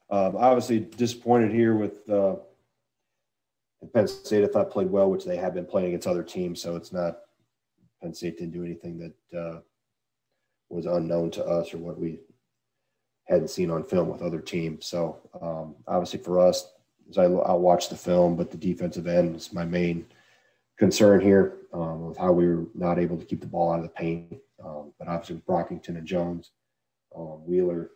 Obviously disappointed here with Penn State. I thought played well, which they have been playing against other teams. So it's not Penn State didn't do anything that was unknown to us or what we hadn't seen on film with other teams. So obviously for us, as I'll watch the film, but the defensive end is my main concern here with how we were not able to keep the ball out of the paint. But obviously with Brockington and Jones, Wheeler,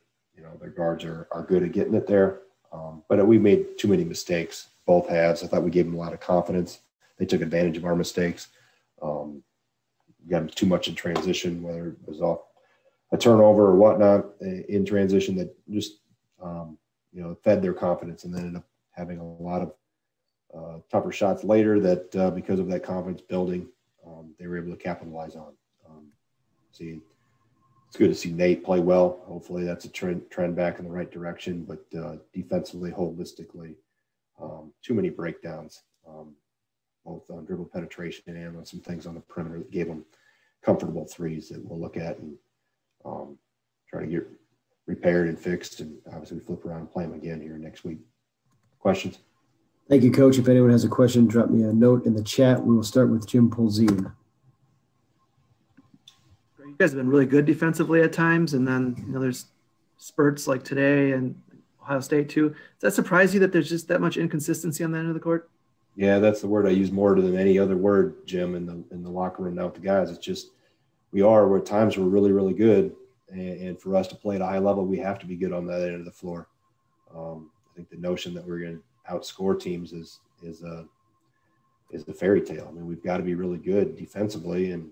their guards are good at getting it there. But we made too many mistakes, both halves. I thought we gave them a lot of confidence. They took advantage of our mistakes. Got them too much in transition, whether it was off a turnover or whatnot in transition that just, fed their confidence and then ended up having a lot of tougher shots later that because of that confidence building, they were able to capitalize on. It's good to see Nate play well. Hopefully that's a trend back in the right direction, but defensively, holistically, too many breakdowns, both on dribble penetration and on some things on the perimeter that gave them comfortable threes that we'll look at and try to get repaired and fixed, and obviously flip around and play them again here next week. Questions? Thank you, Coach. If anyone has a question, drop me a note in the chat. We will start with Jim Polzine. You guys have been really good defensively at times, and then there's spurts like today and Ohio State too. Does that surprise you that there's just that much inconsistency on that end of the court? Yeah, that's the word I use more than any other word, Jim, in the locker room now with the guys. It's just at times we're really, really good, and for us to play at a high level, we have to be good on that end of the floor. I think the notion that we're going to outscore teams is the fairy tale. I mean, we've got to be really good defensively, and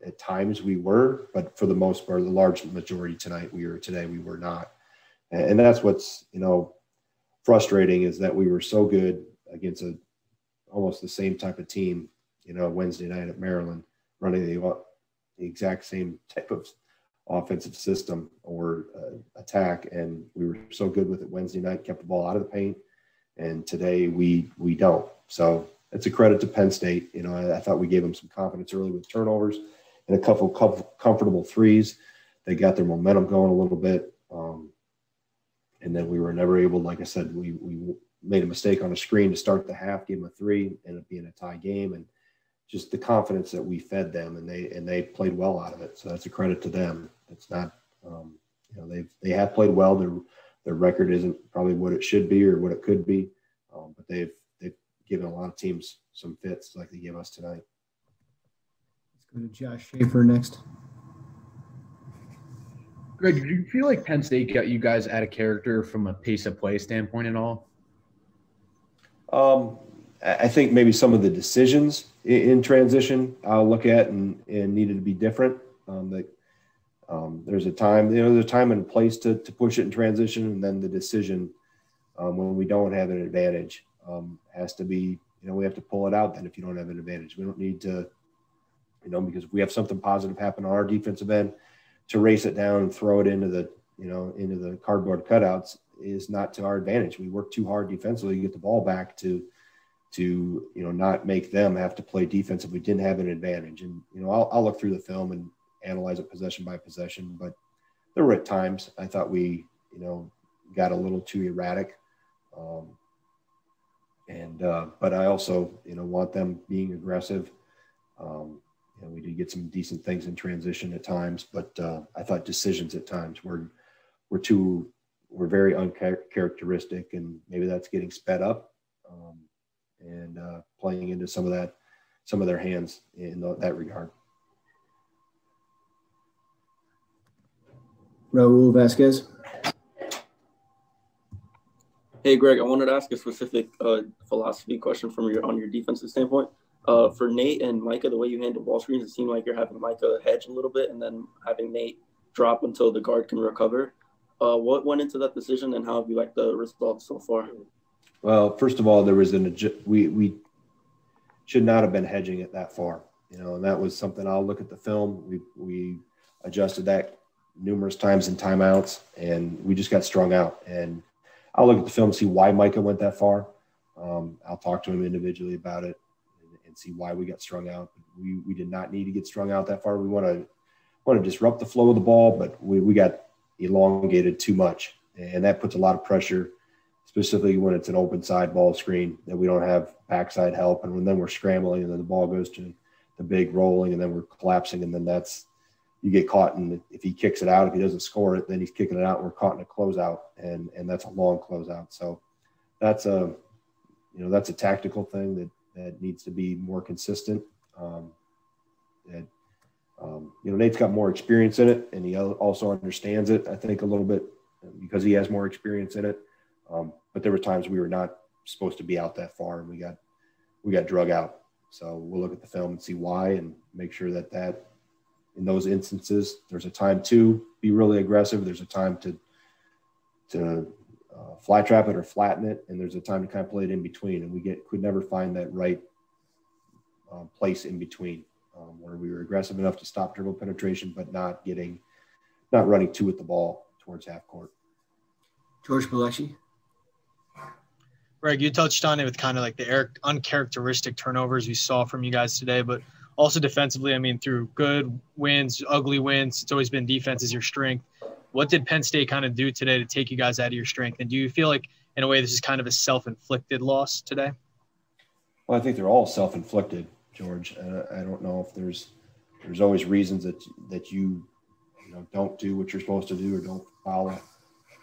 at times we were, but for the most part, the large majority today we were not. And that's what's, frustrating is that we were so good against almost the same type of team, Wednesday night at Maryland, running the exact same type of offensive system or attack. And we were so good with it Wednesday night, kept the ball out of the paint. And today we don't. So it's a credit to Penn State. I thought we gave them some confidence early with turnovers and a couple comfortable threes. They got their momentum going a little bit. And then we were never able, like I said, we made a mistake on a screen to start the half, gave them a three, ended up being a tie game. And just the confidence that we fed them, and they played well out of it. So that's a credit to them. It's not, they have played well. Their record isn't probably what it should be or what it could be, but they've given a lot of teams some fits like they gave us tonight. Let's go to Josh Schaefer next. Greg, do you feel like Penn State got you guys out of character from a pace of play standpoint at all? I think maybe some of the decisions in transition I'll look at and needed to be different. There's a time, there's a time and place to push it in transition, and then the decision when we don't have an advantage has to be, we have to pull it out then if you don't have an advantage. We don't need to, because if we have something positive happen on our defensive end, to race it down and throw it into the cardboard cutouts is not to our advantage. We work too hard defensively to get the ball back to not make them have to play defense if we didn't have an advantage. And, I'll look through the film and analyze it possession by possession, but there were at times I thought we, got a little too erratic. But I also, want them being aggressive. We did get some decent things in transition at times, but I thought decisions at times were very uncharacteristic, and maybe that's getting sped up and playing into some of their hands in that regard. Raul Vasquez. Hey, Greg, I wanted to ask a specific philosophy question on your defensive standpoint. For Nate and Micah, the way you handle ball screens, it seemed like you're having Micah hedge a little bit and then having Nate drop until the guard can recover. What went into that decision, and how have you liked the results so far? Well, first of all, there was we should not have been hedging it that far, and that was something I'll look at the film. We adjusted that numerous times in timeouts, and we just got strung out. And I'll look at the film and see why Micah went that far. I'll talk to him individually about it and see why we got strung out. We did not need to get strung out that far. We want to disrupt the flow of the ball, but we got elongated too much. And that puts a lot of pressure, specifically when it's an open side ball screen, that we don't have backside help. And then we're scrambling, and then the ball goes to the big rolling, and then we're collapsing. And then you get caught in, if he kicks it out, if he doesn't score it, then he's kicking it out, and we're caught in a closeout, and that's a long closeout. So that's a tactical thing that needs to be more consistent. Nate's got more experience in it, and he also understands it, I think, a little bit because he has more experience in it. But there were times we were not supposed to be out that far, and we got drug out. So we'll look at the film and see why, and make sure that in those instances, there's a time to be really aggressive. There's a time to fly trap it or flatten it, and there's a time to kind of play it in between. And we could never find that right place in between, where we were aggressive enough to stop dribble penetration, but not running two at the ball towards half court. George Pilecki. Greg, you touched on it with kind of like the uncharacteristic turnovers we saw from you guys today, but also defensively, I mean, through good wins, ugly wins, it's always been defense is your strength. What did Penn State kind of do today to take you guys out of your strength? And do you feel like, in a way, this is kind of a self-inflicted loss today? Well, I think they're all self-inflicted, George. I don't know if there's always reasons that you don't do what you're supposed to do or don't follow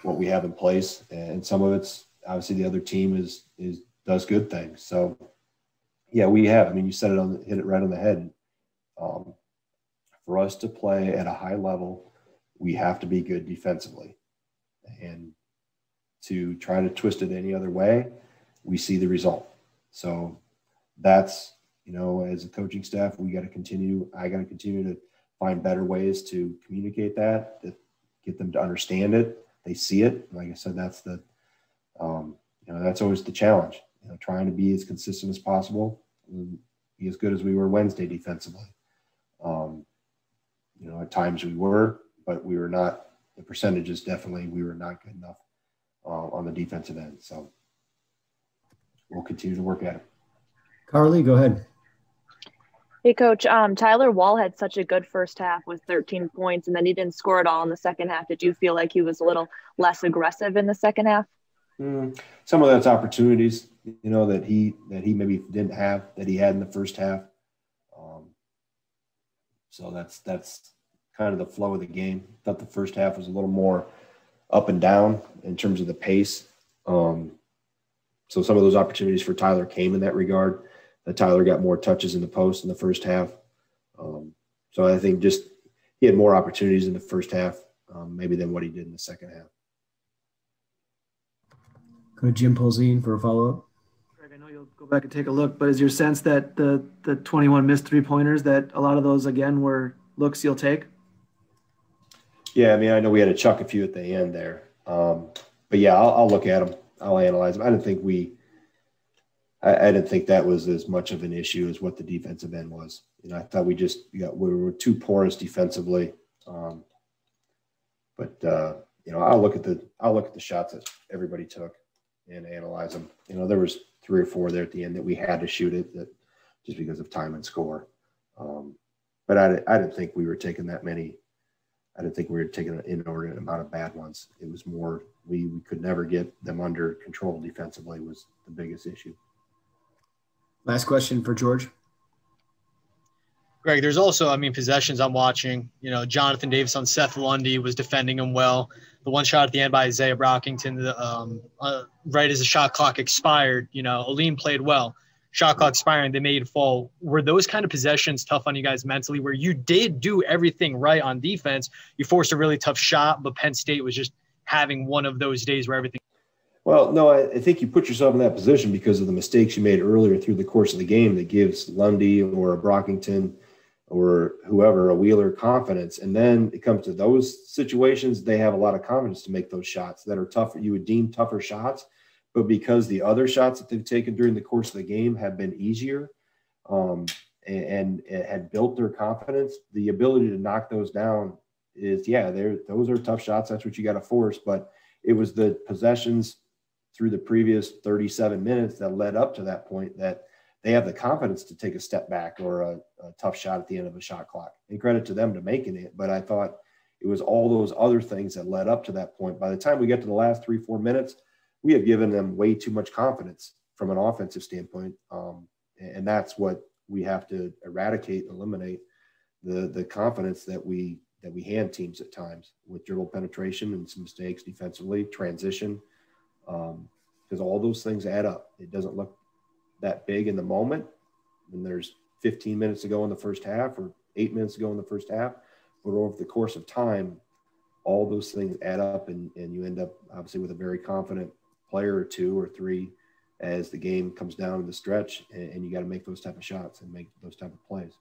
what we have in place. And some of it's obviously the other team does good things. So yeah, we have. I mean, you hit it right on the head. For us to play at a high level, we have to be good defensively. And to try to twist it any other way, we see the result. So that's, as a coaching staff, I got to continue to find better ways to communicate that, to get them to understand it. They see it. Like I said, that's always the challenge, trying to be as consistent as possible, and be as good as we were Wednesday defensively. At times we were, but we were not, the percentages definitely, we were not good enough on the defensive end. So we'll continue to work at it. Carly, go ahead. Hey, Coach. Tyler Wall had such a good first half with 13 points, and then he didn't score at all in the second half. Did you feel like he was a little less aggressive in the second half? Some of that's opportunities, that he maybe didn't have that he had in the first half. So that's kind of the flow of the game. I thought the first half was a little more up and down in terms of the pace. So some of those opportunities for Tyler came in that regard. That Tyler got more touches in the post in the first half. So I think just he had more opportunities in the first half, maybe than what he did in the second half. Go to Jim Polzine for a follow-up. Greg, I know you'll go back and take a look, but is your sense that the 21 missed three-pointers, that a lot of those, again, were looks you'll take? Yeah, I mean, I know we had to chuck a few at the end there. But, yeah, I'll look at them. I'll analyze them. I didn't think that was as much of an issue as what the defensive end was. I thought we were too porous defensively. I'll look at the shots that everybody took and analyze them. There was 3 or 4 there at the end that we had to shoot it, that just because of time and score. But I didn't think we were taking that many. I didn't think we were taking an inordinate amount of bad ones. It was more we could never get them under control defensively was the biggest issue. Last question for George. Greg, there's also, possessions I'm watching. Jonathan Davis on Seth Lundy was defending him well. The one shot at the end by Isaiah Brockington, right as the shot clock expired, Aleem played well. Shot clock expiring, they made it fall. Were those kind of possessions tough on you guys mentally, where you did do everything right on defense? You forced a really tough shot, but Penn State was just having one of those days where everything. Well, no, I think you put yourself in that position because of the mistakes you made earlier through the course of the game that gives Lundy or a Brockington or whoever, a Wheeler, confidence. And then it comes to those situations, they have a lot of confidence to make those shots that are tougher. You would deem tougher shots, but because the other shots that they've taken during the course of the game have been easier and it had built their confidence, the ability to knock those down is, those are tough shots. That's what you got to force. But it was the possessions through the previous 37 minutes that led up to that point that they have the confidence to take a step back or a tough shot at the end of a shot clock. And credit to them to making it. But I thought It was all those other things that led up to that point. By the time we get to the last 3-4 minutes, we have given them way too much confidence from an offensive standpoint. And that's what we have to eradicate and eliminate, the confidence that we hand teams at times with dribble penetration and some mistakes defensively, transition, because all those things add up. It doesn't look that big in the moment when there's 15 minutes to go in the first half or 8 minutes to go in the first half, but over the course of time, all those things add up, and you end up obviously with a very confident player or two or three as the game comes down to the stretch, and you got to make those type of shots and make those type of plays.